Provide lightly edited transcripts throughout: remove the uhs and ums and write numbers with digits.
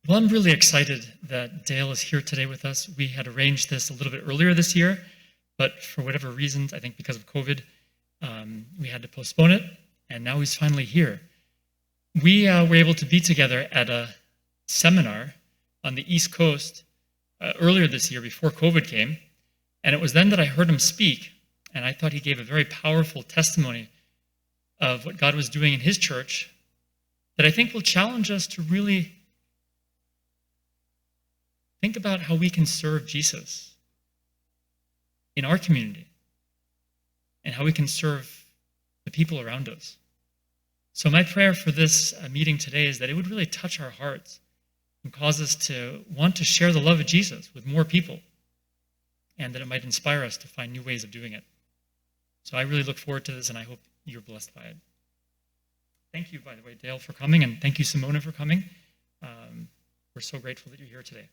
Well, I'm really excited that Dale is here today with us. We had arranged this a little bit earlier this year, but for whatever reasons, I think because of COVID, we had to postpone it, and now he's finally here. We were able to be together at a seminar on the East Coast earlier this year before COVID came, and it was then that I heard him speak, and I thought he gave a very powerful testimony of what God was doing in his church that I think will challenge us to really think about how we can serve Jesus in our community and how we can serve the people around us. So my prayer for this meeting today is that it would really touch our hearts and cause us to want to share the love of Jesus with more people, and that it might inspire us to find new ways of doing it. So I really look forward to this, and I hope you're blessed by it. Thank you, by the way, Dale, for coming, and thank you, Simona, for coming. We're so grateful that you're here today.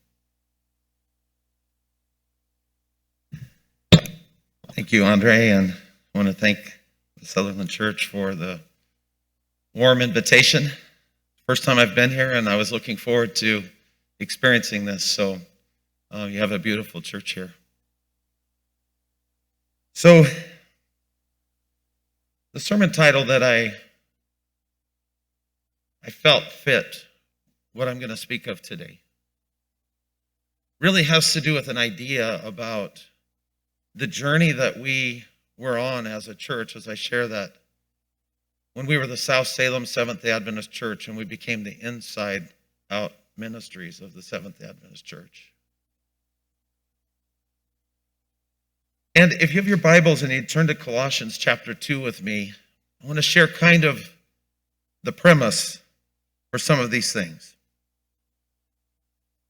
Thank you, Andre, and I want to thank the Sutherland Church for the warm invitation. First time I've been here, and I was looking forward to experiencing this, so you have a beautiful church here. So, the sermon title that I felt fit what I'm going to speak of today really has to do with an idea about the journey that we were on as a church, as I share that when we were the South Salem Seventh-day Adventist Church and we became the inside out ministries of the Seventh-day Adventist Church. And if you have your Bibles and you turn to Colossians chapter 2 with me, I want to share kind of the premise for some of these things.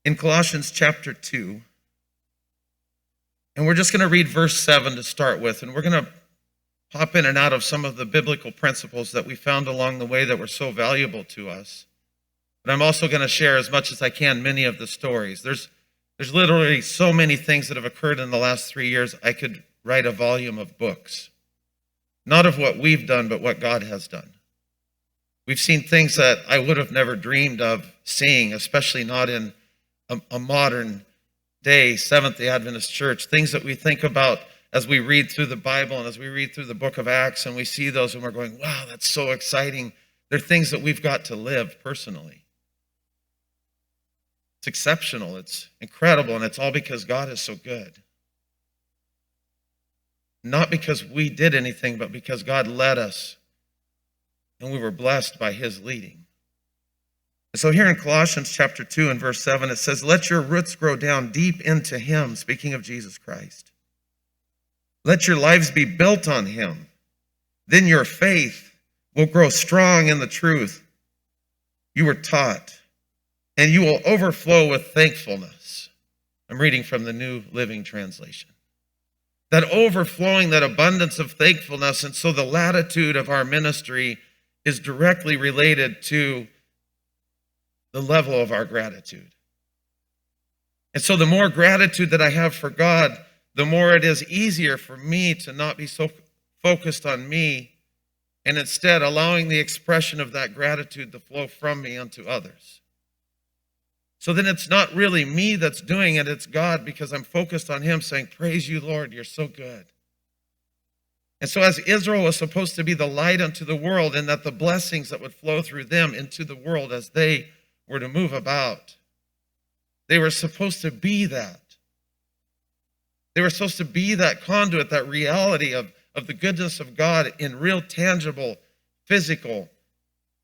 In Colossians chapter 2, and we're just going to read verse 7 to start with, and we're going to hop in and out of some of the biblical principles that we found along the way that were so valuable to us. But I'm also going to share as much as I can many of the stories. There's literally so many things that have occurred in the last 3 years, I could write a volume of books. Not of what we've done, but what God has done. We've seen things that I would have never dreamed of seeing, especially not in a modern day Seventh-day Adventist church. Things that we think about as we read through the Bible and as we read through the book of Acts, and we see those and we're going, wow, that's so exciting. They're things that we've got to live personally. It's exceptional, it's incredible, and it's all because God is so good. Not because we did anything, but because God led us and we were blessed by his leading. So here in Colossians chapter 2 and verse 7, it says, let your roots grow down deep into him, speaking of Jesus Christ. Let your lives be built on him. Then your faith will grow strong in the truth you were taught, and you will overflow with thankfulness. I'm reading from the New Living Translation. That overflowing, that abundance of thankfulness, and so the latitude of our ministry is directly related to the level of our gratitude. And so the more gratitude that I have for God, the more it is easier for me to not be so focused on me and instead allowing the expression of that gratitude to flow from me unto others. So then it's not really me that's doing it, it's God, because I'm focused on him saying, praise you, Lord, you're so good. And so as Israel was supposed to be the light unto the world, and that the blessings that would flow through them into the world as they were to move about, they were supposed to be that. They were supposed to be that conduit, that reality of the goodness of God in real, tangible, physical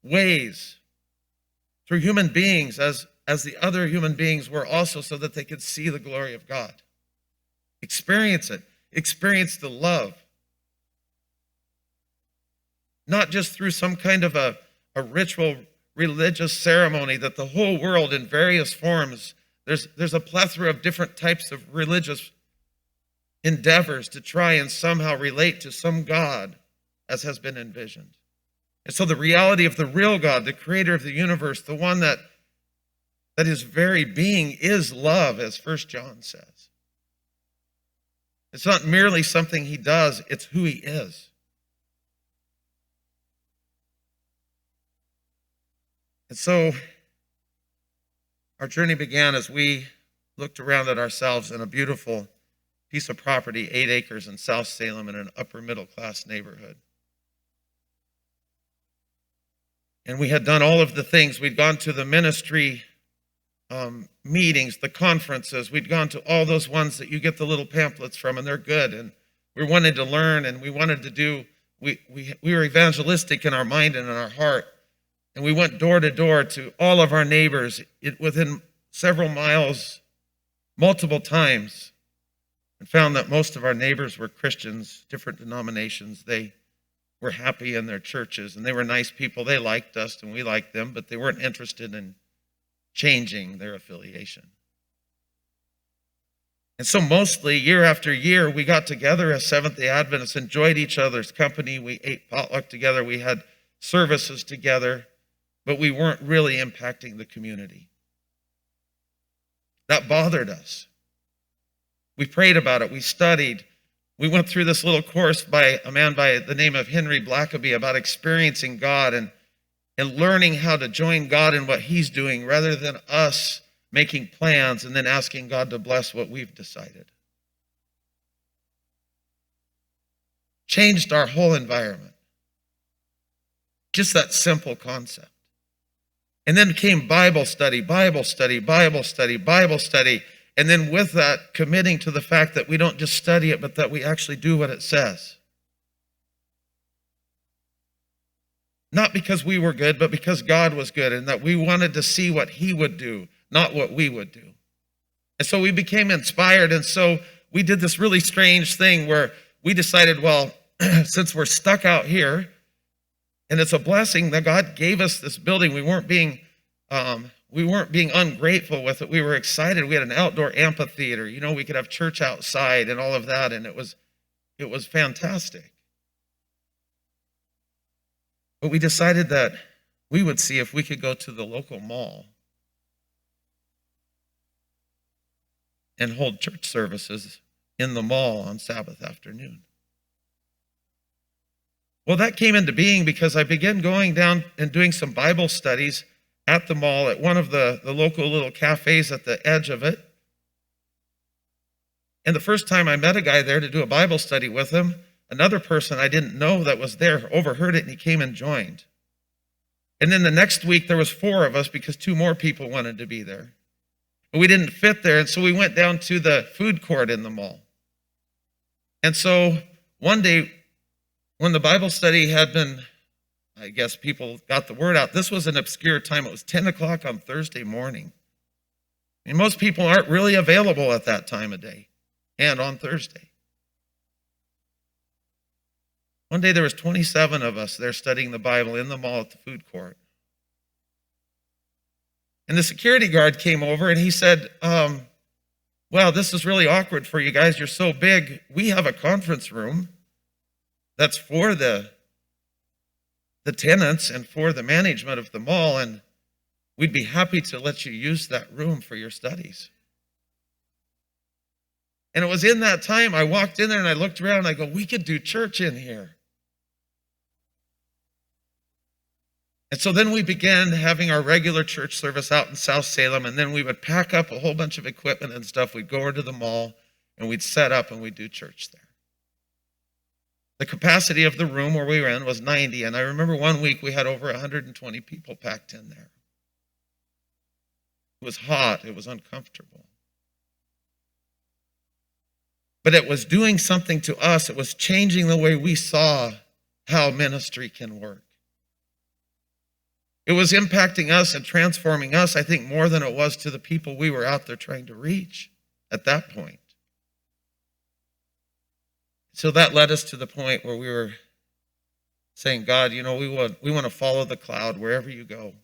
ways through human beings as the other human beings were also, so that they could see the glory of God. Experience it. Experience the love. Not just through some kind of a ritual religious ceremony that the whole world in various forms, there's a plethora of different types of religious endeavors to try and somehow relate to some God as has been envisioned. And so the reality of the real God, the creator of the universe, the one that his very being is love, as 1 John says. It's not merely something he does, it's who he is. And so Our journey began as we looked around at ourselves in a beautiful piece of property, 8 acres in South Salem in an upper middle class neighborhood. And we had done all of the things. We'd gone to the ministry meetings, the conferences. We'd gone to all those ones that you get the little pamphlets from, and they're good. And we wanted to learn, and we wanted to do, we were evangelistic in our mind and in our heart. And we went door to door to all of our neighbors within several miles, multiple times, and found that most of our neighbors were Christians, different denominations. They were happy in their churches, and they were nice people. They liked us, and we liked them, but they weren't interested in changing their affiliation. And so mostly, year after year, we got together as Seventh-day Adventists, enjoyed each other's company. We ate potluck together. We had services together, but we weren't really impacting the community. That bothered us. We prayed about it. We studied. We went through this little course by a man by the name of Henry Blackaby about experiencing God and learning how to join God in what he's doing rather than us making plans and then asking God to bless what we've decided. Changed our whole environment. Just that simple concept. And then came Bible study, Bible study, Bible study, Bible study. And then with that, committing to the fact that we don't just study it, but that we actually do what it says. Not because we were good, but because God was good, and that we wanted to see what he would do, not what we would do. And so we became inspired, and so we did this really strange thing where we decided, well, since we're stuck out here, and it's a blessing that God gave us this building, we weren't being ungrateful with it. We were excited. We had an outdoor amphitheater. You know, we could have church outside and all of that, and it was fantastic. But we decided that we would see if we could go to the local mall and hold church services in the mall on Sabbath afternoon. Well, that came into being because I began going down and doing some Bible studies at the mall at one of the local little cafes at the edge of it. And the first time I met a guy there to do a Bible study with him, another person I didn't know that was there overheard it, and he came and joined. And then the next week there was 4 of us because 2 more people wanted to be there. But we didn't fit there, and so we went down to the food court in the mall. And so one day when the Bible study had been, I guess people got the word out, this was an obscure time. It was 10 o'clock on Thursday morning. And most people aren't really available at that time of day and on Thursday. One day there was 27 of us there studying the Bible in the mall at the food court. And the security guard came over and he said, well, this is really awkward for you guys. You're so big. We have a conference room that's for the tenants and for the management of the mall, and we'd be happy to let you use that room for your studies. And it was in that time I walked in there and I looked around and I go, we could do church in here. And so then we began having our regular church service out in South Salem, and then we would pack up a whole bunch of equipment and stuff. We'd go over to the mall and we'd set up and we'd do church there. The capacity of the room where we were in was 90, and I remember one week we had over 120 people packed in there. It was hot. It was uncomfortable. But it was doing something to us. It was changing the way we saw how ministry can work. It was impacting us and transforming us, I think, more than it was to the people we were out there trying to reach at that point. So that led us to the point where we were saying, God, you know, we want to follow the cloud wherever you go.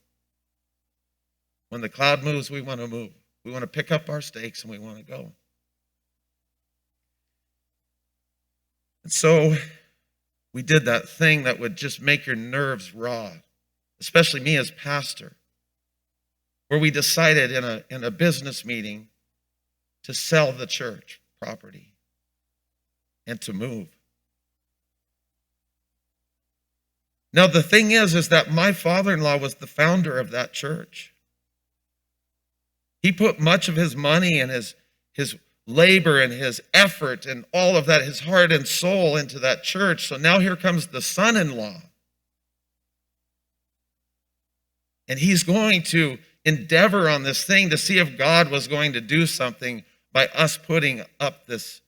When the cloud moves, we want to move. We want to pick up our stakes and we want to go. And so we did that thing that would just make your nerves raw, especially me as pastor, where we decided in a business meeting to sell the church property and to move. Now, the thing is that my father-in-law was the founder of that church. He put much of his money and his labor and his effort and all of that, his heart and soul into that church. So now here comes the son-in-law. And he's going to endeavor on this thing to see if God was going to do something by us putting up this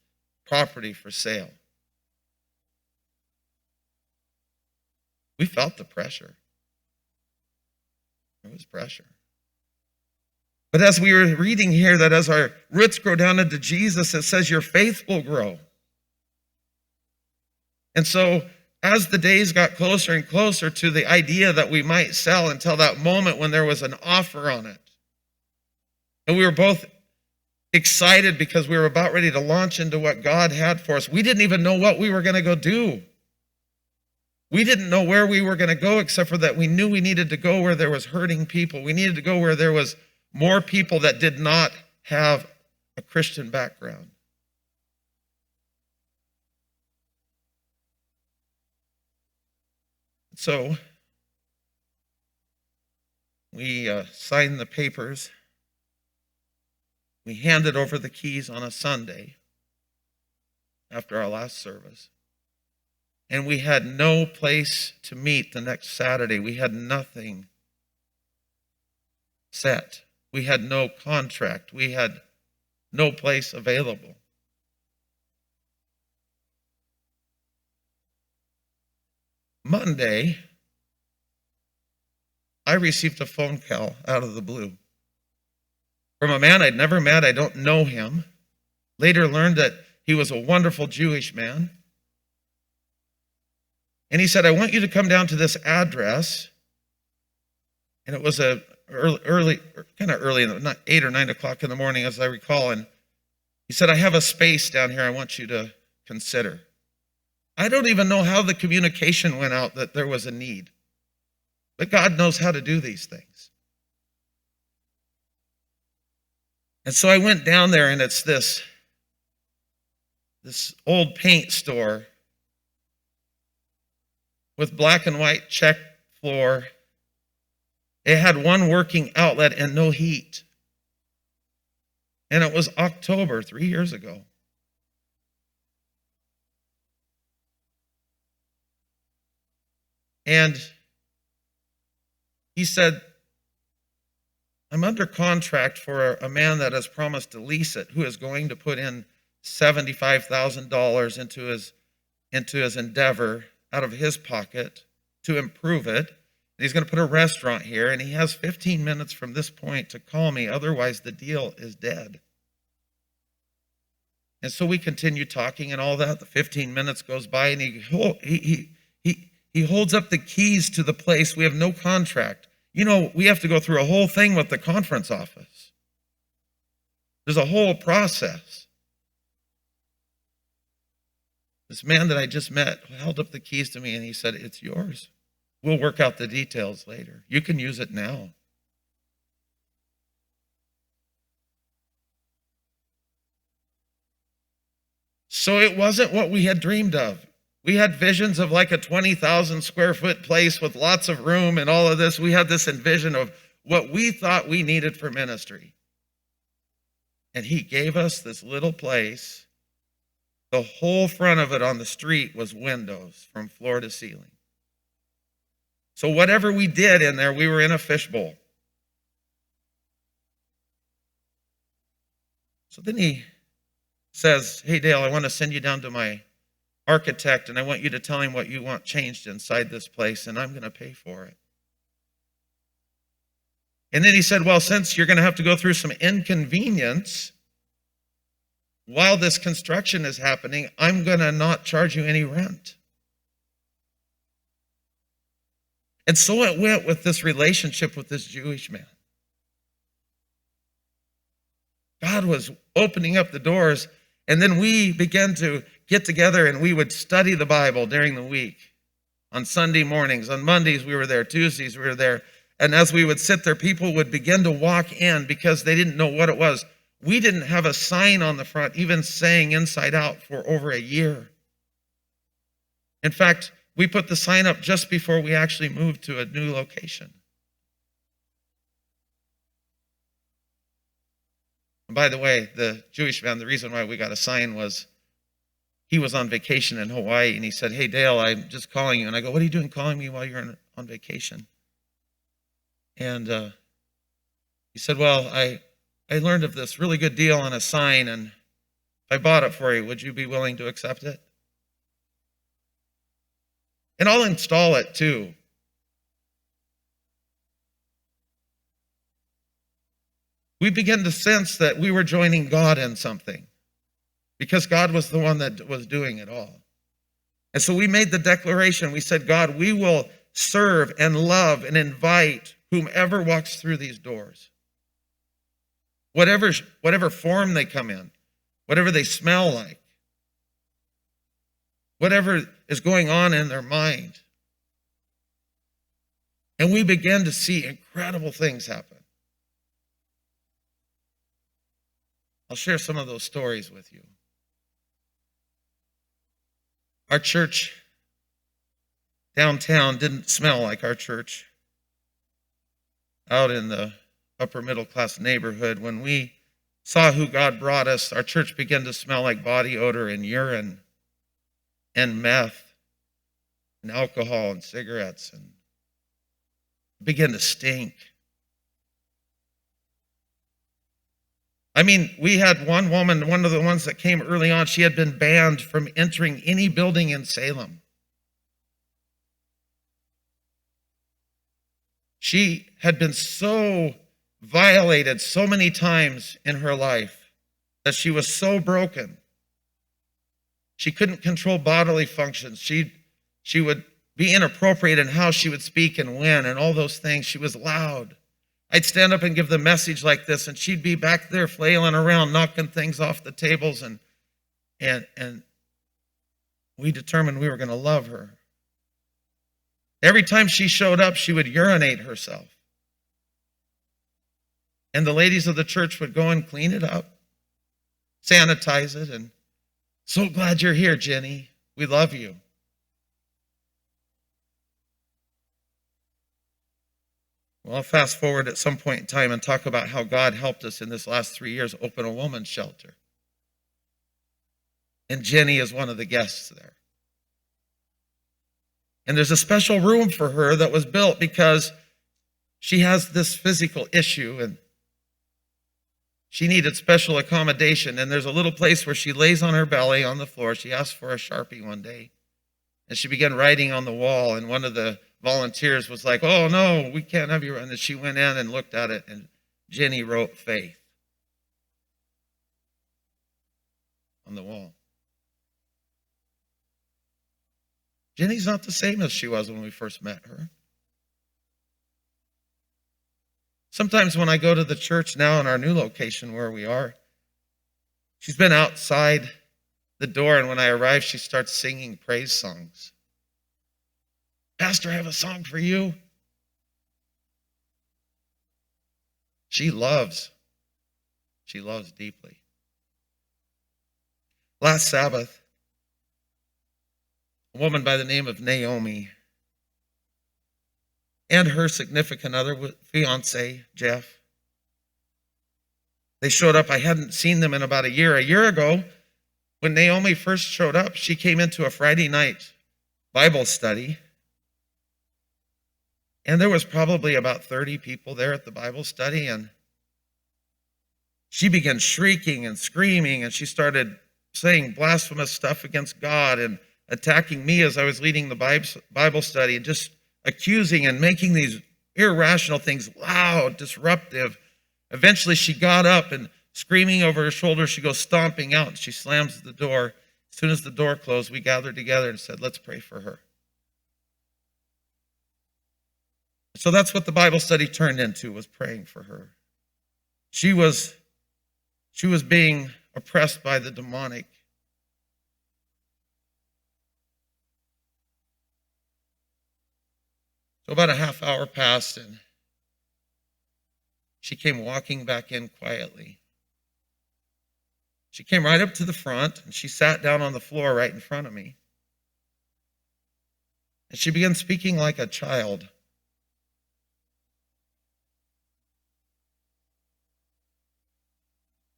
property for sale. We felt the pressure. There was pressure. But as we were reading here, that as our roots grow down into Jesus, it says your faith will grow. And so as the days got closer and closer to the idea that we might sell, until that moment when there was an offer on it, and we were both excited because we were about ready to launch into what God had for us. We didn't even know what we were going to go do. We didn't know where we were going to go, except for that we knew we needed to go where there was hurting people. We needed to go where there was more people that did not have a Christian background. So we signed the papers. We handed over the keys on a Sunday after our last service. And we had no place to meet the next Saturday. We had nothing set. We had no contract. We had no place available. Monday, I received a phone call out of the blue from a man I'd never met. I don't know him. Later learned that he was a wonderful Jewish man. And he said, I want you to come down to this address. And it was kind of early, not 8 or 9 o'clock in the morning, as I recall. And he said, I have a space down here I want you to consider. I don't even know how the communication went out that there was a need. But God knows how to do these things. And so I went down there, and it's this old paint store with black and white check floor. It had one working outlet and no heat. And it was October 3 years ago. And he said, I'm under contract for a man that has promised to lease it, who is going to put in $75,000 into his endeavor out of his pocket to improve it. And he's going to put a restaurant here, and he has 15 minutes from this point to call me. Otherwise, the deal is dead. And so we continue talking and all that. The 15 minutes goes by, and he holds up the keys to the place. We have no contract. You know, we have to go through a whole thing with the conference office. There's a whole process. This man that I just met held up the keys to me, and he said, it's yours. We'll work out the details later. You can use it now. So it wasn't what we had dreamed of. We had visions of like a 20,000 square foot place with lots of room and all of this. We had this vision of what we thought we needed for ministry. And he gave us this little place. The whole front of it on the street was windows from floor to ceiling. So whatever we did in there, we were in a fishbowl. So then he says, hey, Dale, I want to send you down to my architect, and I want you to tell him what you want changed inside this place, and I'm going to pay for it. And then he said, well, since you're going to have to go through some inconvenience while this construction is happening, I'm going to not charge you any rent. And so it went with this relationship with this Jewish man. God was opening up the doors, and then we began to get together, and we would study the Bible during the week. On Sunday mornings, on Mondays we were there, Tuesdays we were there. And as we would sit there, people would begin to walk in because they didn't know what it was. We didn't have a sign on the front, even saying Inside Out, for over a year. In fact, we put the sign up just before we actually moved to a new location. By the way, the Jewish man, the reason why we got a sign was he was on vacation in Hawaii, and he said, "Hey, Dale, I'm just calling you." And I go, "What are you doing calling me while you're on vacation?" And he said, "Well, I learned of this really good deal on a sign, and if I bought it for you, would you be willing to accept it? And I'll install it too." We began to sense that we were joining God in something because God was the one that was doing it all. And so we made the declaration. We said, "God, we will serve and love and invite whomever walks through these doors. Whatever form they come in, whatever they smell like, whatever is going on in their mind." And we began to see incredible things happen. I'll share some of those stories with you. Our church downtown didn't smell like our church out in the upper middle class neighborhood. When we saw who God brought us, our church began to smell like body odor and urine and meth and alcohol and cigarettes, and began to stink. I mean, we had one woman, one of the ones that came early on, she had been banned from entering any building in Salem. She had been so violated so many times in her life that she was so broken. She couldn't control bodily functions. She would be inappropriate in how she would speak and when and all those things. She was loud. I'd stand up and give the message like this, and she'd be back there flailing around, knocking things off the tables, and we determined we were going to love her. Every time she showed up, she would urinate herself. And the ladies of the church would go and clean it up, sanitize it, and "So glad you're here, Jenny. We love you." Well, I'll fast forward at some point in time and talk about how God helped us in this last 3 years open a woman's shelter. And Jenny is one of the guests there. And there's a special room for her that was built because she has this physical issue and she needed special accommodation. And there's a little place where she lays on her belly on the floor. She asked for a Sharpie one day, and she began writing on the wall, and one of the volunteers was like, "Oh, no, we can't have you." And then she went in and looked at it, and Jenny wrote "faith" on the wall. Jenny's not the same as she was when we first met her. Sometimes when I go to the church now in our new location where we are, she's been outside the door, and when I arrive, she starts singing praise songs. "Pastor, I have a song for you." She loves deeply. Last Sabbath, a woman by the name of Naomi and her significant other, fiance, Jeff, they showed up. I hadn't seen them in about a year. A year ago, when Naomi first showed up, she came into a Friday night Bible study. And there was probably about 30 people there at the Bible study, and she began shrieking and screaming, and she started saying blasphemous stuff against God and attacking me as I was leading the Bible study, and just accusing and making these irrational things loud, disruptive. Eventually she got up and screaming over her shoulder, she goes stomping out, and she slams the door. As soon as the door closed, we gathered together and said, "Let's pray for her." So that's what the Bible study turned into, was praying for her. She was being oppressed by the demonic. So about a half hour passed, and she came walking back in quietly. She came right up to the front, and she sat down on the floor right in front of me. And she began speaking like a child.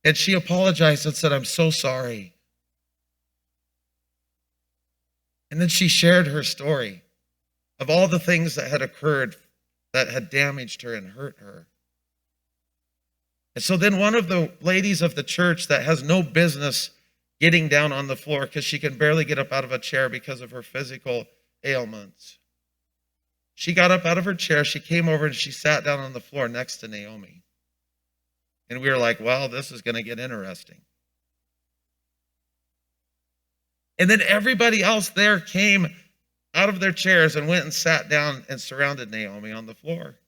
And she apologized and said, "I'm so sorry." And then she shared her story of all the things that had occurred that had damaged her and hurt her. And so then one of the ladies of the church that has no business getting down on the floor because she can barely get up out of a chair because of her physical ailments, she got up out of her chair, she came over and she sat down on the floor next to Naomi. And we were like, well, this is going to get interesting. And then everybody else there came out of their chairs and went and sat down and surrounded Naomi on the floor.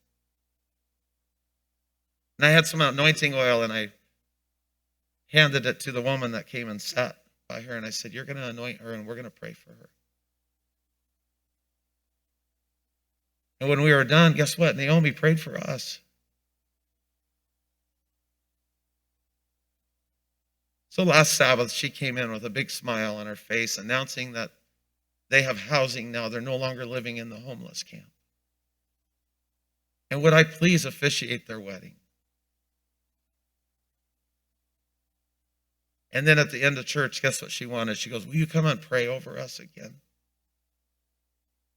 And I had some anointing oil and I handed it to the woman that came and sat by her. And I said, "You're going to anoint her and we're going to pray for her." And when we were done, guess what? Naomi prayed for us. So last Sabbath, she came in with a big smile on her face, announcing that they have housing now. They're no longer living in the homeless camp. And would I please officiate their wedding? And then at the end of church, guess what she wanted? She goes, "Will you come and pray over us again?"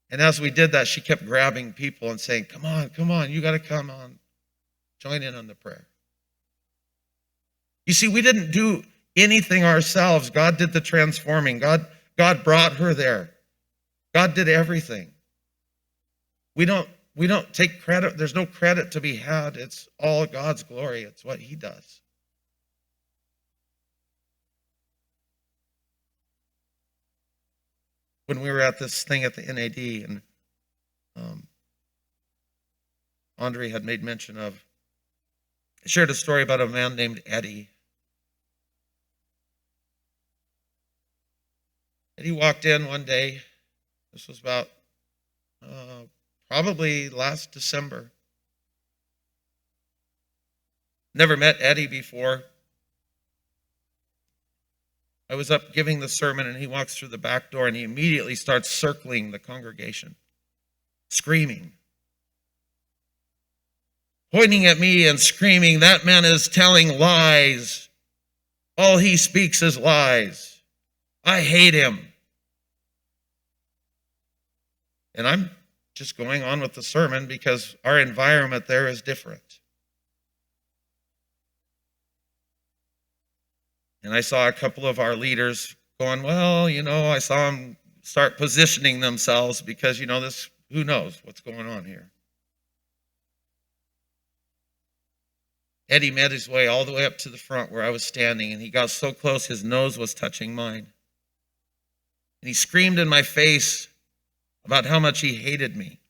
And as we did that, she kept grabbing people and saying, come on, you got to come on. Join in on the prayer. You see, we didn't do anything ourselves. God did the transforming. God brought her there. God did everything. We don't take credit. There's no credit to be had. It's all God's glory. It's what he does. When we were at this thing at the NAD, and Andre had made mention of, I shared a story about a man named Eddie. Eddie walked in one day. This was about probably last December. Never met Eddie before. I was up giving the sermon, and he walks through the back door, and he immediately starts circling the congregation, screaming, pointing at me and screaming, "That man is telling lies. All he speaks is lies. I hate him." And I'm just going on with the sermon because our environment there is different. And I saw a couple of our leaders going, well, I saw them start positioning themselves because, this, who knows what's going on here. Eddie made his way all the way up to the front where I was standing, and he got so close his nose was touching mine. And he screamed in my face about how much he hated me.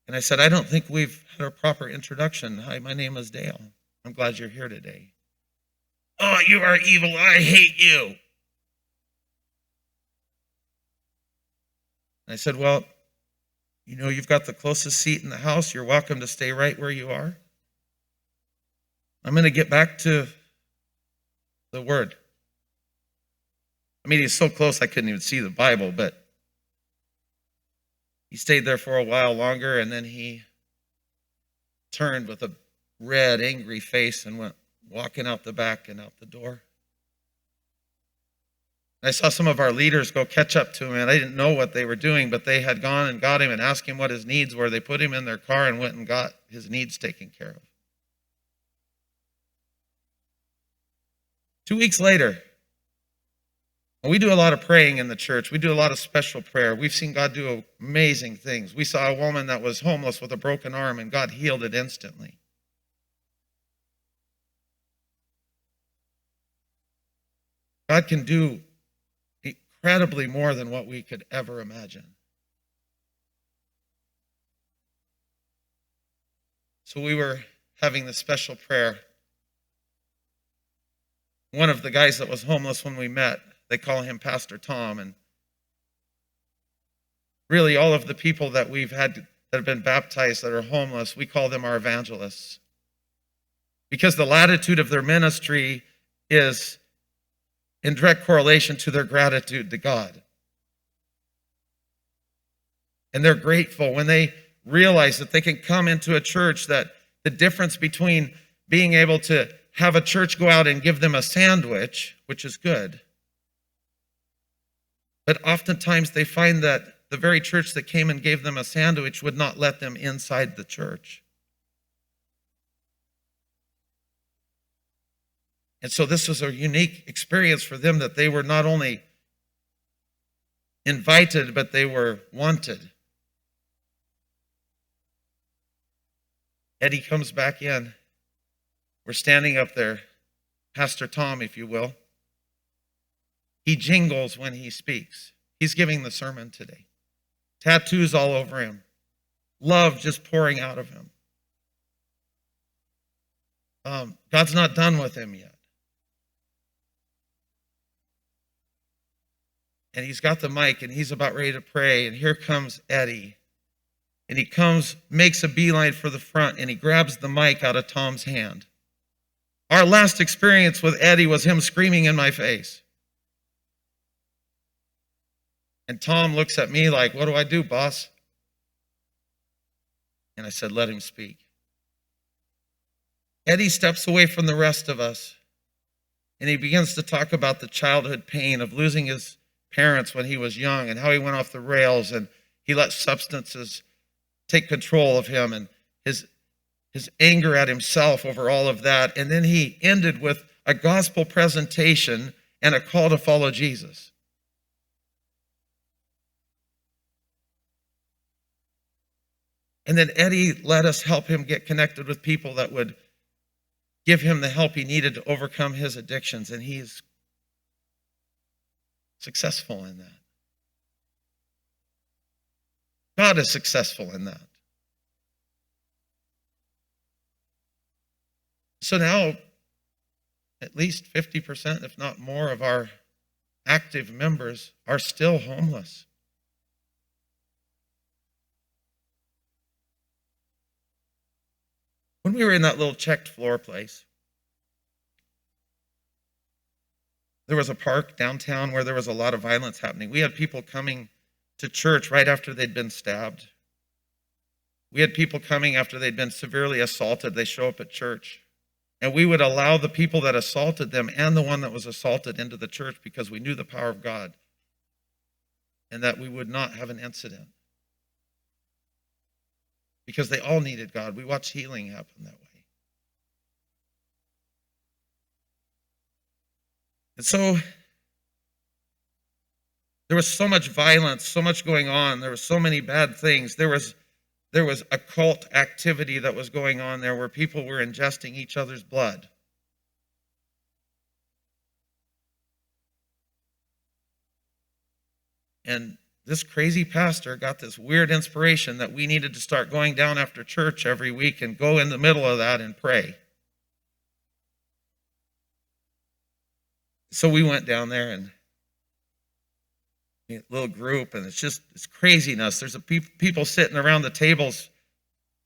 And I said, "I don't think we've had a proper introduction. Hi, my name is Dale. I'm glad you're here today." "Oh, you are evil. I hate you." And I said, "Well, you've got the closest seat in the house. You're welcome to stay right where you are. I'm going to get back to the word." I mean, he's so close I couldn't even see the Bible, but he stayed there for a while longer, and then he turned with a red, angry face and went walking out the back and out the door. I saw some of our leaders go catch up to him, and I didn't know what they were doing, but they had gone and got him and asked him what his needs were. They put him in their car and went and got his needs taken care of. 2 weeks later, we do a lot of praying in the church. We do a lot of special prayer. We've seen God do amazing things. We saw a woman that was homeless with a broken arm, and God healed it instantly. God can do incredibly more than what we could ever imagine. So we were having this special prayer. One of the guys that was homeless when we met, they call him Pastor Tom, and really all of the people that we've had that have been baptized that are homeless, we call them our evangelists. Because the latitude of their ministry is in direct correlation to their gratitude to God. And they're grateful when they realize that they can come into a church that the difference between being able to have a church go out and give them a sandwich, which is good. But oftentimes they find that the very church that came and gave them a sandwich would not let them inside the church. And so this was a unique experience for them, that they were not only invited, but they were wanted. Eddie comes back in. We're standing up there, Pastor Tom, if you will. He jingles when he speaks. He's giving the sermon today. Tattoos all over him. Love just pouring out of him. God's not done with him yet. And he's got the mic, and he's about ready to pray. And here comes Eddie. And he comes, makes a beeline for the front, and he grabs the mic out of Tom's hand. Our last experience with Eddie was him screaming in my face. And Tom looks at me like, "What do I do, boss?" And I said, "Let him speak." Eddie steps away from the rest of us, and he begins to talk about the childhood pain of losing his parents when he was young, and how he went off the rails, and he let substances take control of him, and his anger at himself over all of that. And then he ended with a gospel presentation and a call to follow Jesus. And then Eddie let us help him get connected with people that would give him the help he needed to overcome his addictions, and he's successful in that. God is successful in that. So now, at least 50%, if not more, of our active members are still homeless. When we were in that little checked floor place, there was a park downtown where there was a lot of violence happening. We had people coming to church right after they'd been stabbed. We had people coming after they'd been severely assaulted. They show up at church. And we would allow the people that assaulted them and the one that was assaulted into the church, because we knew the power of God and that we would not have an incident. Because they all needed God. We watched healing happen that way. And so there was so much violence, so much going on. There were so many bad things. There was occult activity that was going on there, where people were ingesting each other's blood. And this crazy pastor got this weird inspiration that we needed to start going down after church every week and go in the middle of that and pray. So we went down there, and a little group, and it's craziness. There's people sitting around the tables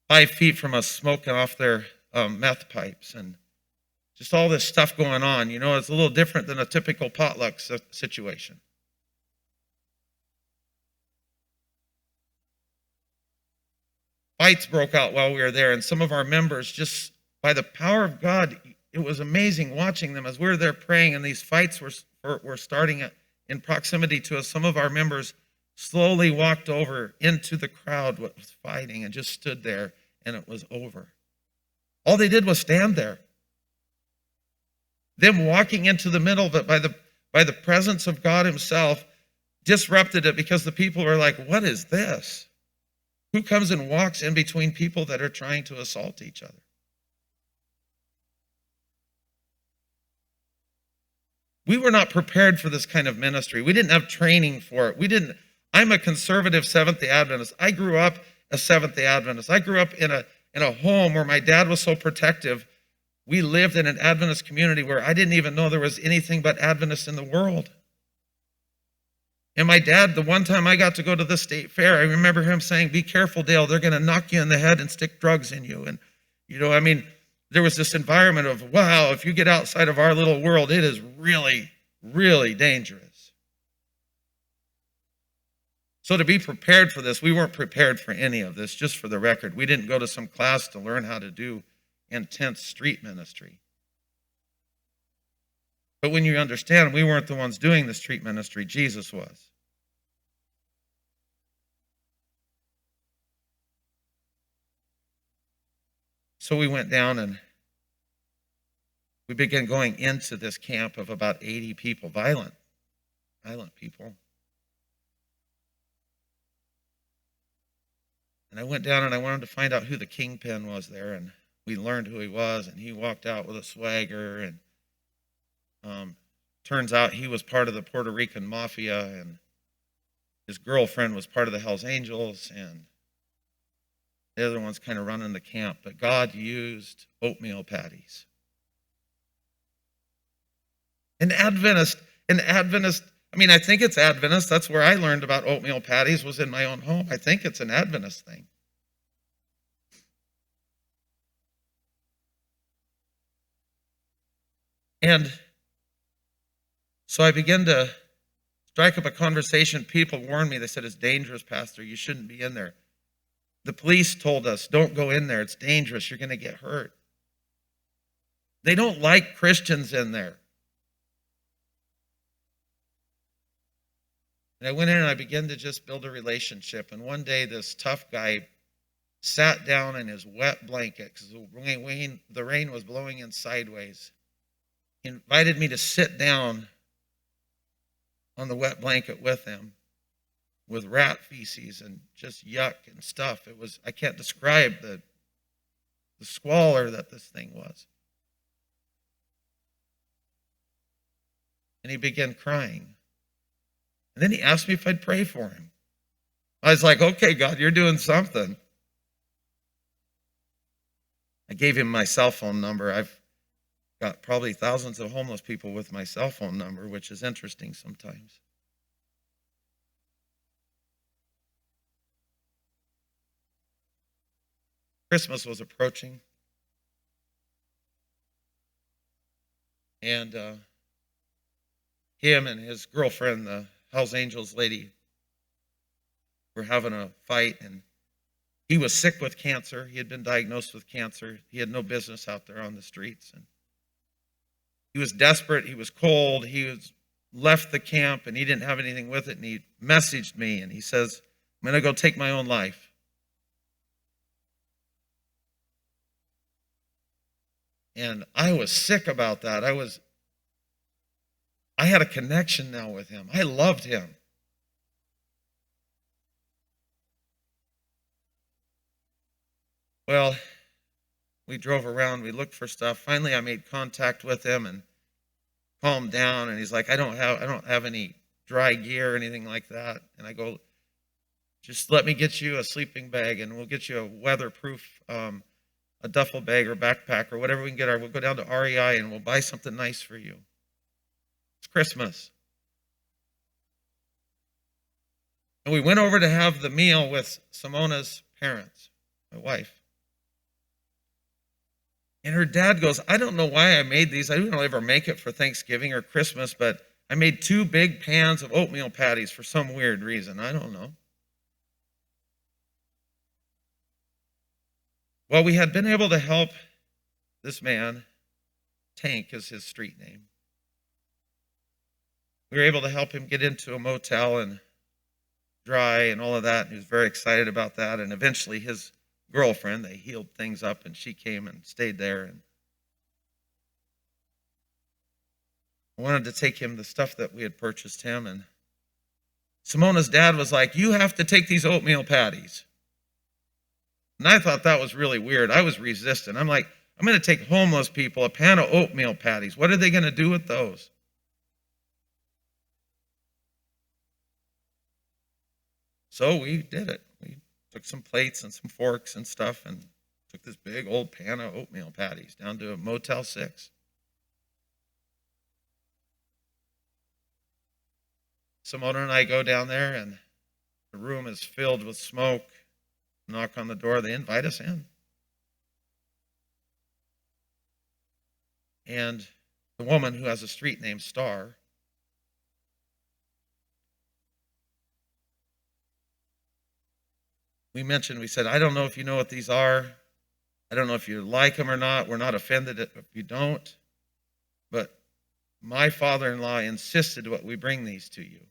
5 feet from us, smoking off their meth pipes, and just all this stuff going on. You know, it's a little different than a typical potluck situation. Fights broke out while we were there, and some of our members, just by the power of God, it was amazing watching them as we were there praying, and these fights were starting in proximity to us. Some of our members slowly walked over into the crowd what was fighting and just stood there, and it was over. All they did was stand there. Them walking into the middle of it by the presence of God himself disrupted it, because the people were like, "What is this? Who comes and walks in between people that are trying to assault each other?" We were not prepared for this kind of ministry. We didn't have training for it. I'm a conservative Seventh-day Adventist. I grew up a Seventh-day Adventist. I grew up in a home where my dad was so protective. We lived in an Adventist community where I didn't even know there was anything but Adventists in the world. And my dad, the one time I got to go to the state fair, I remember him saying, "Be careful, Dale, they're going to knock you in the head and stick drugs in you." And, there was this environment of, wow, if you get outside of our little world, it is really, really dangerous. So to be prepared for this, we weren't prepared for any of this, just for the record. We didn't go to some class to learn how to do intense street ministry. But when you understand, we weren't the ones doing the street ministry, Jesus was. So we went down and we began going into this camp of about 80 people, violent people. And I went down and I wanted to find out who the kingpin was there, and we learned who he was, and he walked out with a swagger, and turns out he was part of the Puerto Rican mafia, and his girlfriend was part of the Hells Angels, and the other one's kind of running the camp. But God used oatmeal patties. I think it's Adventist. That's where I learned about oatmeal patties, was in my own home. I think it's an Adventist thing. And so I began to strike up a conversation. People warned me. They said, it's dangerous, Pastor. You shouldn't be in there. The police told us, don't go in there. It's dangerous. You're going to get hurt. They don't like Christians in there. And I went in and I began to just build a relationship. And one day this tough guy sat down in his wet blanket because the rain was blowing in sideways. He invited me to sit down on the wet blanket with him with rat feces and just yuck and stuff. I can't describe the squalor that this thing was. And he began crying. And then he asked me if I'd pray for him. I was like, okay, God, you're doing something. I gave him my cell phone number. I've got probably thousands of homeless people with my cell phone number, which is interesting sometimes. Christmas was approaching. And him and his girlfriend, the Hells Angels lady, were having a fight, and he was sick with cancer. He had been diagnosed with cancer. He had no business out there on the streets. And he was desperate. He was cold. Left the camp, and he didn't have anything with it. And he messaged me, and he says, I'm going to go take my own life. And I was sick about that. I had a connection now with him. I loved him. Well, we drove around, we looked for stuff. Finally, I made contact with him and calmed down. And he's like, I don't have any dry gear or anything like that. And I go, just let me get you a sleeping bag, and we'll get you a weatherproof, a duffel bag or backpack or whatever we can get. We'll go down to REI and we'll buy something nice for you. It's Christmas. And we went over to have the meal with Simona's parents, my wife. And her dad goes, I don't know why I made these. I don't ever make it for Thanksgiving or Christmas, but I made 2 big pans of oatmeal patties for some weird reason. I don't know. Well, we had been able to help this man. Tank is his street name. We were able to help him get into a motel and dry and all of that. And he was very excited about that. And eventually his girlfriend, they healed things up, and she came and stayed there. And I wanted to take him the stuff that we had purchased him. And Simona's dad was like, you have to take these oatmeal patties. And I thought that was really weird. I was resistant. I'm like, I'm going to take homeless people a pan of oatmeal patties. What are they going to do with those? So we did it. We took some plates and some forks and stuff and took this big old pan of oatmeal patties down to a Motel 6. Simona and I go down there, and the room is filled with smoke. Knock on the door. They invite us in. And the woman, who has a street name, Star, we said, I don't know if you know what these are. I don't know if you like them or not. We're not offended if you don't. But my father-in-law insisted that we bring these to you.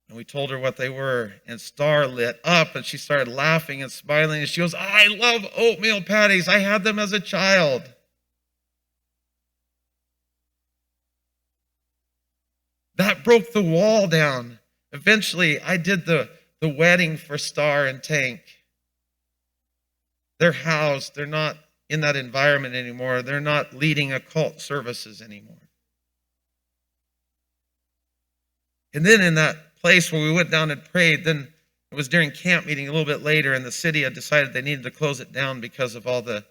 And we told her what they were, and Star lit up, and she started laughing and smiling, and she goes, I love oatmeal patties. I had them as a child. That broke the wall down. Eventually, I did the wedding for Star and Tank. They're housed. They're not in that environment anymore. They're not leading occult services anymore. And then in that place where we went down and prayed, then it was during camp meeting a little bit later, and the city had decided they needed to close it down because of all the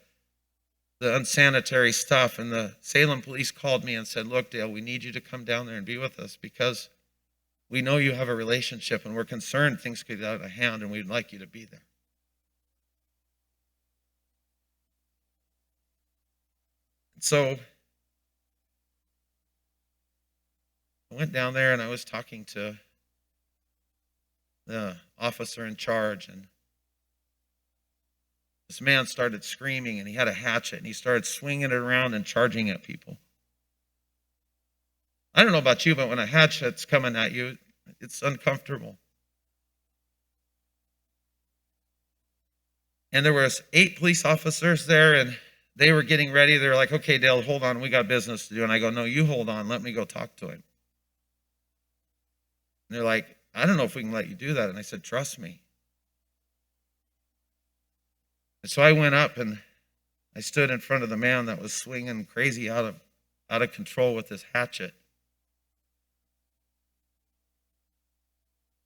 unsanitary stuff. And the Salem police called me and said, look, Dale, we need you to come down there and be with us because we know you have a relationship and we're concerned things could get out of hand and we'd like you to be there. So I went down there and I was talking to the officer in charge, and this man started screaming, and he had a hatchet, and he started swinging it around and charging at people. I don't know about you, but when a hatchet's coming at you, it's uncomfortable. And there was 8 police officers there, and they were getting ready. They were like, okay, Dale, hold on. We got business to do. And I go, no, you hold on. Let me go talk to him. And they're like, I don't know if we can let you do that. And I said, trust me. And so I went up and I stood in front of the man that was swinging crazy out of control with his hatchet.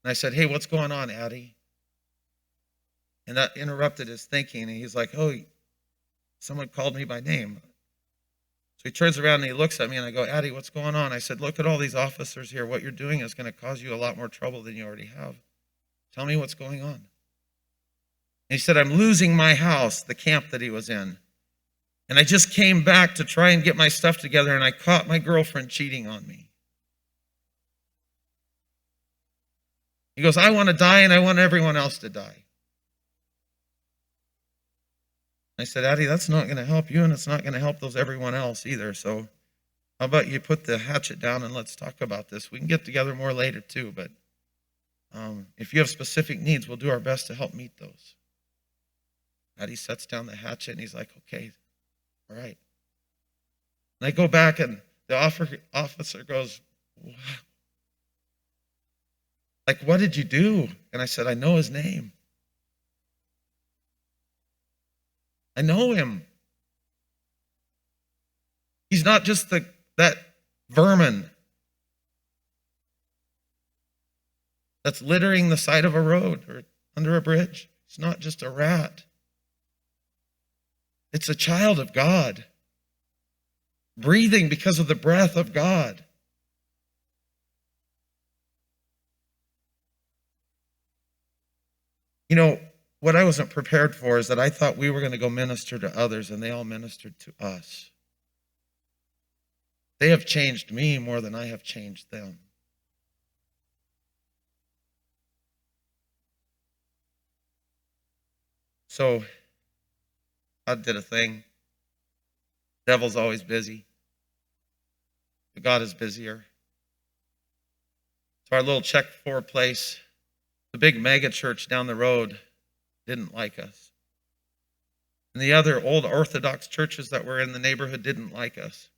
And I said, hey, what's going on, Addie? And that interrupted his thinking. And he's like, oh, someone called me by name. So he turns around and he looks at me, and I go, Addie, what's going on? I said, look at all these officers here. What you're doing is going to cause you a lot more trouble than you already have. Tell me what's going on. And he said, I'm losing my house, the camp that he was in. And I just came back to try and get my stuff together, and I caught my girlfriend cheating on me. He goes, I want to die, and I want everyone else to die. I said, Addie, that's not going to help you, and it's not going to help everyone else either. So how about you put the hatchet down and let's talk about this. We can get together more later too, but if you have specific needs, we'll do our best to help meet those. Addie sets down the hatchet, and he's like, okay, all right. And I go back, and the officer goes, wow. Like, what did you do? And I said, I know his name. I know him. He's not just that vermin that's littering the side of a road or under a bridge. It's not just a rat. It's a child of God, breathing because of the breath of God. You know, what I wasn't prepared for is that I thought we were going to go minister to others, and they all ministered to us. They have changed me more than I have changed them. So God did a thing. Devil's always busy. But God is busier. So our little check for place, the big mega church down the road, didn't like us. And the other old Orthodox churches that were in the neighborhood didn't like us.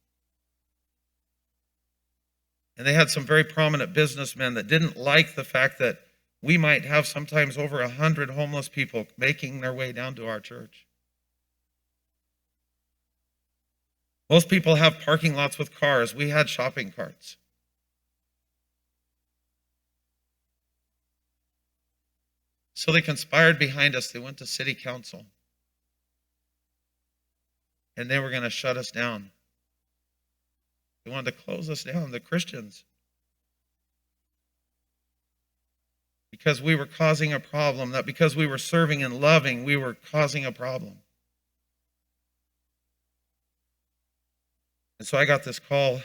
And they had some very prominent businessmen that didn't like the fact that we might have sometimes over 100 homeless people making their way down to our church. Most people have parking lots with cars. We had shopping carts. So they conspired behind us. They went to city council. And they were going to shut us down. They wanted to close us down, the Christians. Because we were causing a problem. That because we were serving and loving, we were causing a problem. And so I got this call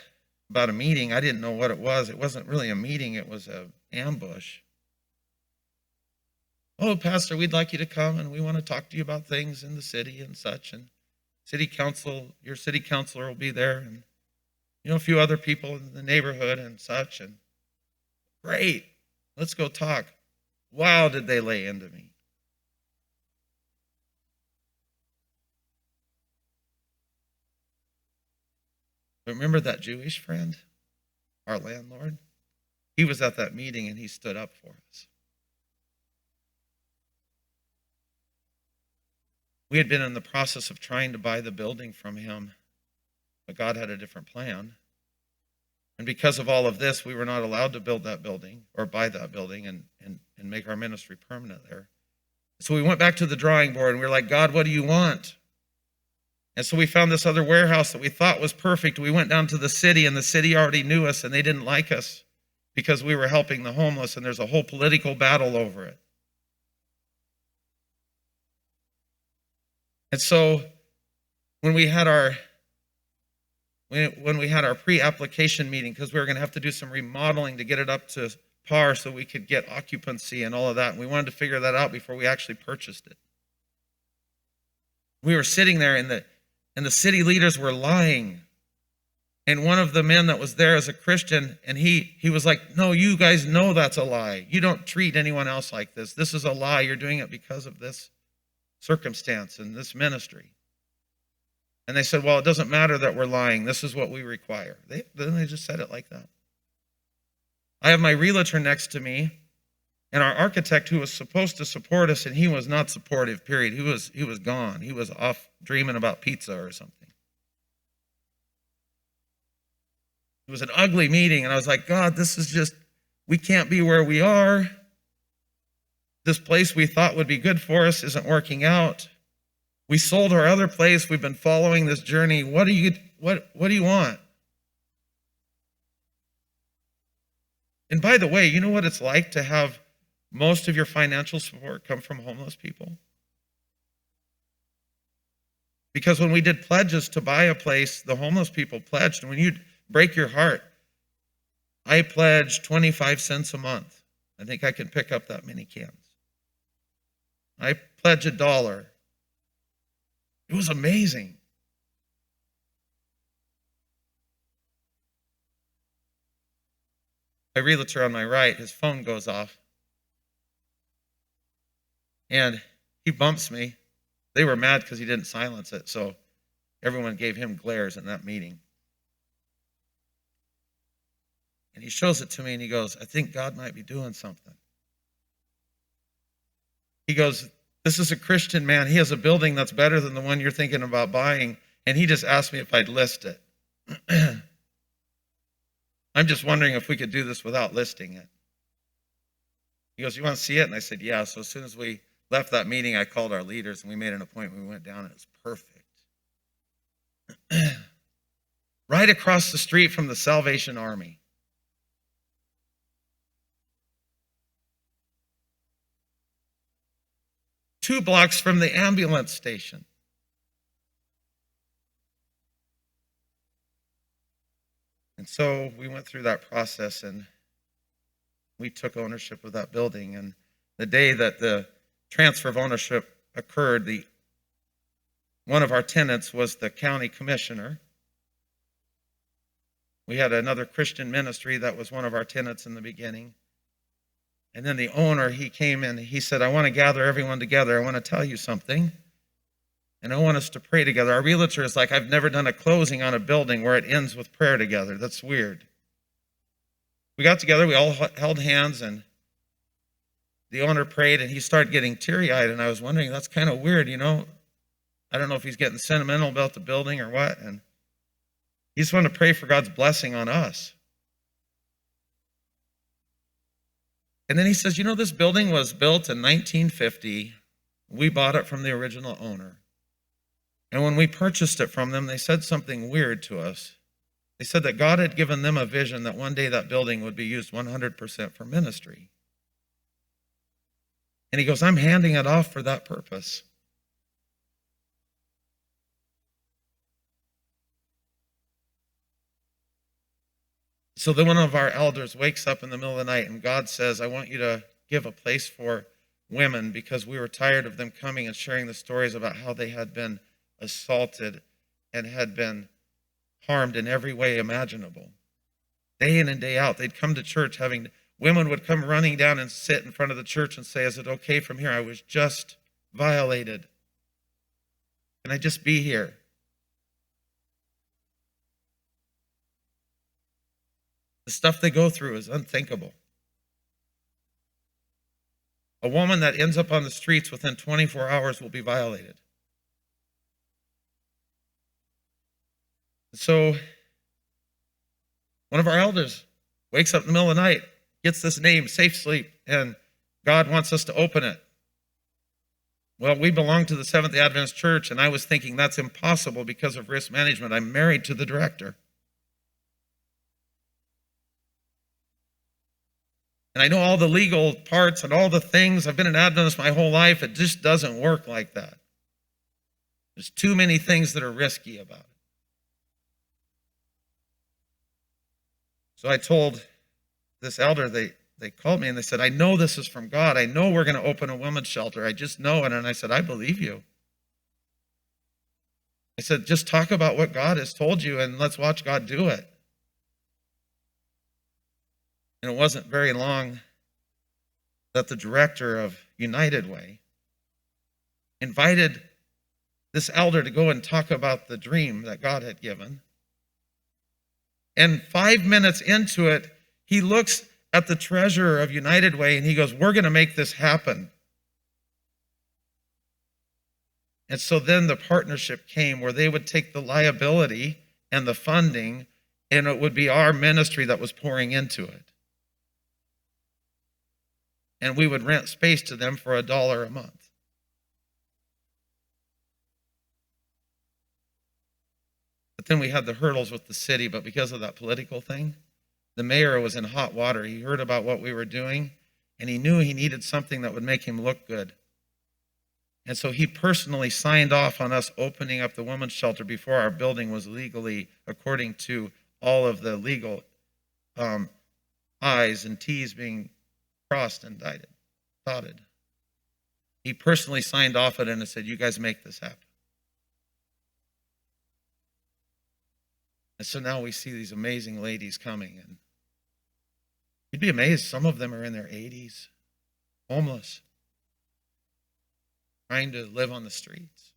about a meeting. I didn't know what it was. It wasn't really a meeting. It was an ambush. oh, Pastor, we'd like you to come and we want to talk to you about things in the city and such. And city council, your city councilor will be there, and a few other people in the neighborhood and such. And great, let's go talk. Wow, did they lay into me. But remember that Jewish friend, our landlord? He was at that meeting and he stood up for us. We had been in the process of trying to buy the building from him, but God had a different plan. And because of all of this, we were not allowed to build that building or buy that building and make our ministry permanent there. So we went back to the drawing board and we were like, God, what do you want? And so we found this other warehouse that we thought was perfect. We went down to the city, and the city already knew us, and they didn't like us because we were helping the homeless, and there's a whole political battle over it. And so when we had our pre-application meeting, because we were going to have to do some remodeling to get it up to par so we could get occupancy and all of that, and we wanted to figure that out before we actually purchased it. We were sitting there, and the city leaders were lying. And one of the men that was there as a Christian, and he was like, no, you guys know that's a lie. You don't treat anyone else like this. This is a lie. You're doing it because of this circumstance and this ministry. And they said, well, it doesn't matter that we're lying. This is what we require. Then they just said it like that. I have my realtor next to me, and our architect who was supposed to support us, and he was not supportive, period. He was gone. He was off dreaming about pizza or something. It was an ugly meeting, and I was like, God, this is just, we can't be where we are. This place we thought would be good for us isn't working out. We sold our other place. We've been following this journey. What do you want? And by the way, you know what it's like to have most of your financial support come from homeless people? Because when we did pledges to buy a place, the homeless people pledged. And when you break your heart, I pledged 25 cents a month. I think I can pick up that many cans. I pledge $1. It was amazing. My realtor on my right, his phone goes off. And he bumps me. They were mad because he didn't silence it, so everyone gave him glares in that meeting. And he shows it to me and he goes, I think God might be doing something. He goes, this is a Christian man. He has a building that's better than the one you're thinking about buying, and he just asked me if I'd list it. I'm just wondering if we could do this without listing it. He goes, you want to see it? And I said, yeah. So as soon as we left that meeting, I called our leaders and we made an appointment. We went down and it was perfect. Right across the street from the Salvation Army. Two blocks from the ambulance station. And so we went through that process and we took ownership of that building. And the day that the transfer of ownership occurred, one of our tenants was the county commissioner. We had another Christian ministry that was one of our tenants in the beginning. And then the owner, he came in, he said, I want to gather everyone together. I want to tell you something. And I want us to pray together. Our realtor is like, I've never done a closing on a building where it ends with prayer together. That's weird. We got together, we all held hands, and the owner prayed, and he started getting teary-eyed. And I was wondering, that's kind of weird, I don't know if he's getting sentimental about the building or what. And he just wanted to pray for God's blessing on us. And then he says, this building was built in 1950. We bought it from the original owner. And when we purchased it from them, they said something weird to us. They said that God had given them a vision that one day that building would be used 100% for ministry. And he goes, I'm handing it off for that purpose. So then one of our elders wakes up in the middle of the night and God says, I want you to give a place for women because we were tired of them coming and sharing the stories about how they had been assaulted and had been harmed in every way imaginable. Day in and day out, they'd come to church women would come running down and sit in front of the church and say, "Is it okay from here? I was just violated. Can I just be here?" The stuff they go through is unthinkable. A woman that ends up on the streets within 24 hours will be violated. So one of our elders wakes up in the middle of the night, gets this name, Safe Sleep, and God wants us to open it. Well, we belong to the Seventh-day Adventist Church, and I was thinking that's impossible because of risk management. I'm married to the director. And I know all the legal parts and all the things. I've been an Adventist my whole life. It just doesn't work like that. There's too many things that are risky about it. So I told this elder, they called me and they said, "I know this is from God. I know we're going to open a women's shelter. I just know it." And I said, "I believe you." I said, "Just talk about what God has told you and let's watch God do it." And it wasn't very long that the director of United Way invited this elder to go and talk about the dream that God had given. And 5 minutes into it, he looks at the treasurer of United Way and he goes, "We're going to make this happen." And so then the partnership came where they would take the liability and the funding, and it would be our ministry that was pouring into it. And we would rent space to them for $1 a month. But then we had the hurdles with the city, but because of that political thing, the mayor was in hot water. He heard about what we were doing, and he knew he needed something that would make him look good. And so he personally signed off on us opening up the women's shelter before our building was legally, according to all of the legal I's and T's being crossed and dotted. He personally signed off on it and said, "You guys make this happen." And so now we see these amazing ladies coming, and you'd be amazed. Some of them are in their 80s, homeless, trying to live on the streets.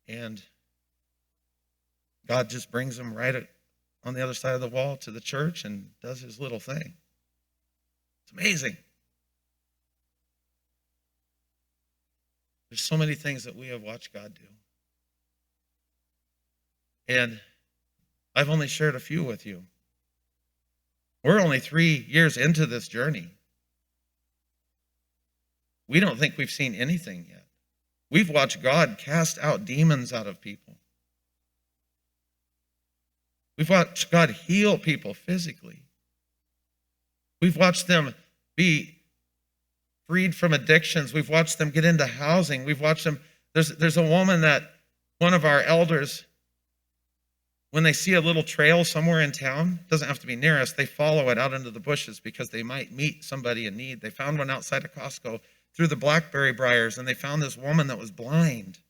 And God just brings them right on the other side of the wall to the church and does his little thing. It's amazing. There's so many things that we have watched God do. And I've only shared a few with you. We're only 3 years into this journey. We don't think we've seen anything yet. We've watched God cast out demons out of people. We've watched God heal people physically. We've watched them be freed from addictions. We've watched them get into housing. We've watched them. There's a woman that one of our elders, when they see a little trail somewhere in town, doesn't have to be near us, they follow it out into the bushes because they might meet somebody in need. They found one outside of Costco through the blackberry briars, and they found this woman that was blind,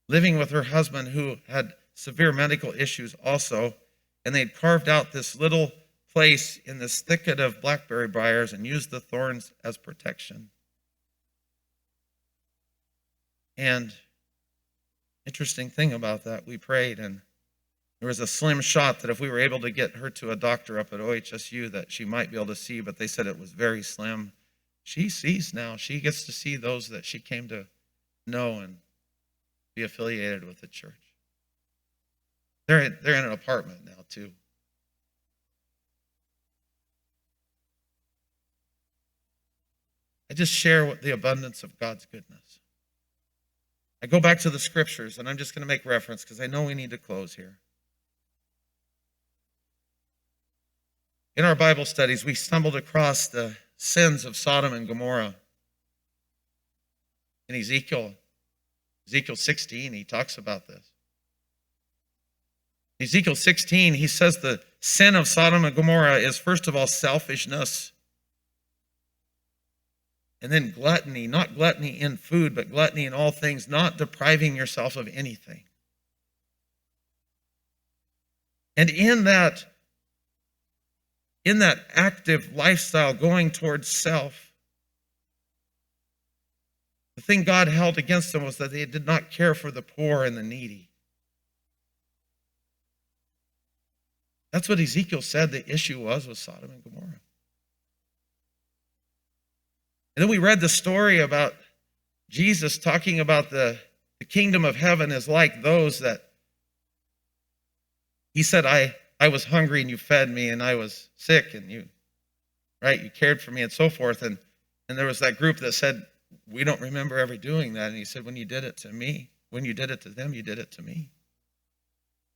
living with her husband who had severe medical issues also, and they'd carved out this little place in this thicket of blackberry briars and used the thorns as protection. And interesting thing about that, we prayed, and there was a slim shot that if we were able to get her to a doctor up at OHSU that she might be able to see, but they said it was very slim. She sees now. She gets to see those that she came to know and be affiliated with the church. They're in an apartment now, too. I just share what the abundance of God's goodness. I go back to the scriptures, and I'm just going to make reference because I know we need to close here. In our Bible studies, we stumbled across the sins of Sodom and Gomorrah. In Ezekiel 16, he talks about this. Ezekiel 16, he says the sin of Sodom and Gomorrah is, first of all, selfishness. And then gluttony, not gluttony in food, but gluttony in all things, not depriving yourself of anything. And in that active lifestyle going towards self, the thing God held against them was that they did not care for the poor and the needy. That's what Ezekiel said the issue was with Sodom and Gomorrah. And then we read the story about Jesus talking about the kingdom of heaven is like those that he said, I was hungry and you fed me, and I was sick and you cared for me, and so forth. And there was that group that said, we don't remember ever doing that. And he said, when you did it to me, when you did it to them, you did it to me.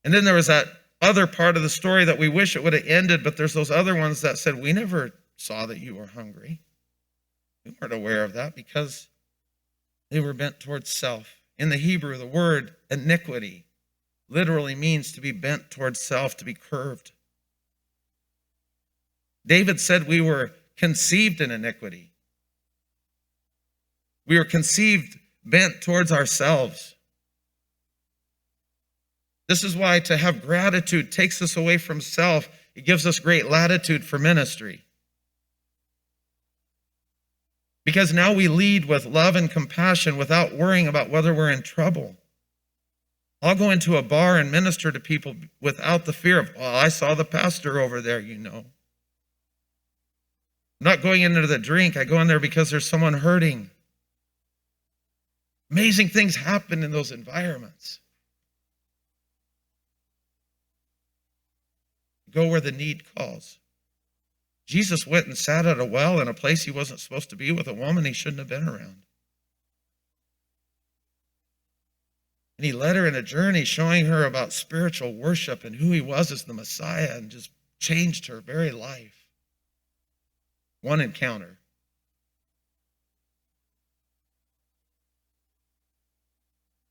And then there was that other part of the story that we wish it would have ended, but there's those other ones that said, we never saw that you were hungry. We weren't aware of that because they were bent towards self. In the Hebrew, the word iniquity literally means to be bent towards self, to be curved. David said we were conceived in iniquity. We were conceived bent towards ourselves. This is why to have gratitude takes us away from self. It gives us great latitude for ministry. Because now we lead with love and compassion without worrying about whether we're in trouble. I'll go into a bar and minister to people without the fear of, oh, I saw the pastor over there, you know. I'm not going into the drink. I go in there because there's someone hurting. Amazing things happen in those environments. Go where the need calls. Jesus went and sat at a well in a place he wasn't supposed to be with a woman he shouldn't have been around. And he led her in a journey showing her about spiritual worship and who he was as the Messiah, and just changed her very life. One encounter.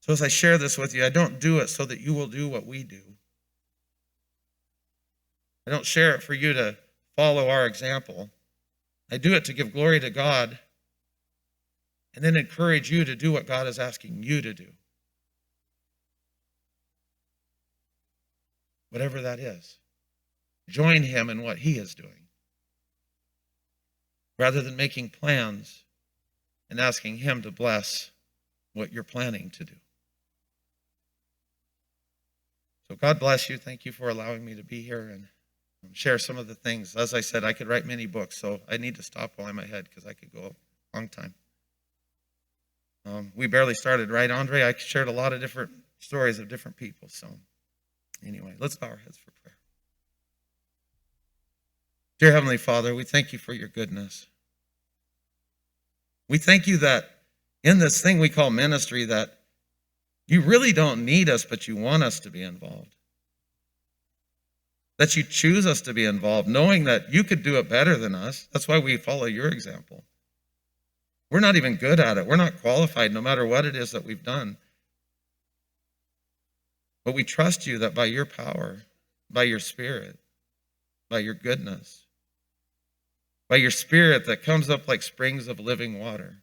So as I share this with you, I don't do it so that you will do what we do. I don't share it for you to follow our example. I do it to give glory to God and then encourage you to do what God is asking you to do. Whatever that is. Join him in what he is doing, rather than making plans and asking him to bless what you're planning to do. So God bless you. Thank you for allowing me to be here and share some of the things. As I said, I could write many books, so I need to stop while I'm ahead because I could go a long time. We barely started, right, Andre? I shared a lot of different stories of different people. So anyway, let's bow our heads for prayer. Dear Heavenly Father, we thank you for your goodness. We thank you that in this thing we call ministry, that you really don't need us, but you want us to be involved. That you choose us to be involved, knowing that you could do it better than us. That's why we follow your example. We're not even good at it. We're not qualified, no matter what it is that we've done. But we trust you that by your power, by your Spirit, by your goodness, by your Spirit that comes up like springs of living water,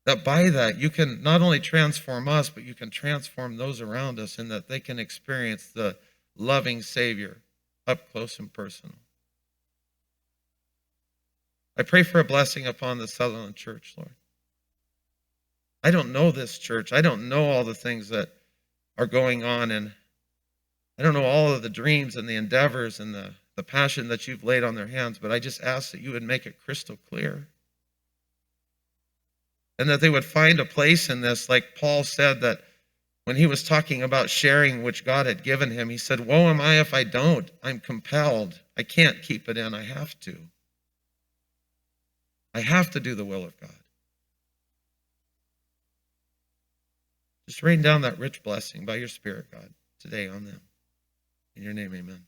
that by that you can not only transform us, but you can transform those around us, and that they can experience the loving Savior up close and personal. I pray for a blessing upon the Sutherland Church, Lord. I don't know this church. I don't know all the things that are going on, and I don't know all of the dreams and the endeavors and the passion that you've laid on their hands, but I just ask that you would make it crystal clear. And that they would find a place in this, like Paul said, that when he was talking about sharing which God had given him, he said, woe am I if I don't. I'm compelled. I can't keep it in. I have to. I have to do the will of God. Just rain down that rich blessing by your Spirit, God, today on them. In your name, amen.